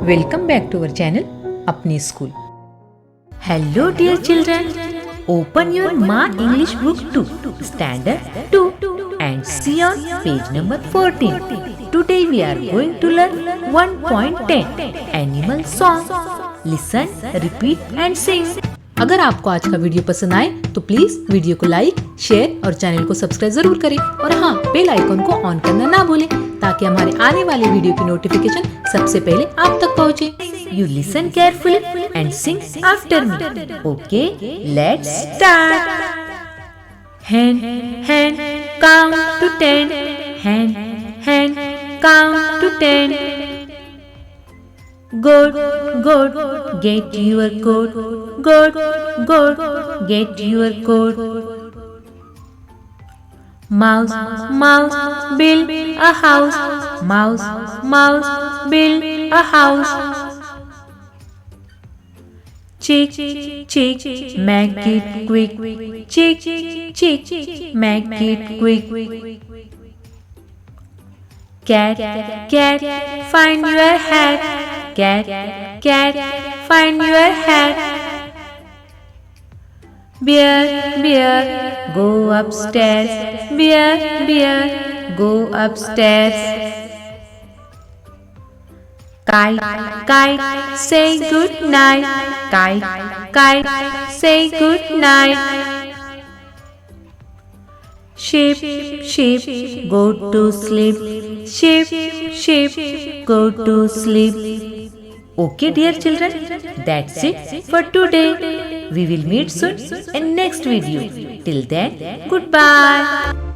Welcome back to our channel अपनी school. Hello dear children, open your Ma English book to standard 2 and see on page number 14. Today we are going to learn 1.10 Animal Song. Listen, repeat and sing. अगर आपको आज का video पसंद आए तो please video को like, share और channel को सब्सक्राइब जरूर करें और हाँ, बेल आइकन को ऑन करना ना भूलें ताकि हमारे आने वाले वीडियो की नोटिफिकेशन सबसे पहले आप तक पहुँचे। You listen carefully and sing after me. Okay, let's start. Hen, hen, count to 10. Hen, hen, count to 10. Goat, goat, get your coat. Goat, goat, get your coat. Mouse, mouse, build a house. Mouse, mouse, build a house. Chick, chick, make it quick. Chick, chick, make it quick. Cat, cat, find your hat. Cat, cat, find your hat. Bear, bear, go upstairs. Bear, bear, go upstairs. Kite, kite, say good night. Kite, kite, say good night. Sheep, sheep, go to sleep. Sheep, sheep, go to sleep. Okay, dear children, that's it for today. We will meet soon in next video. Till then, goodbye.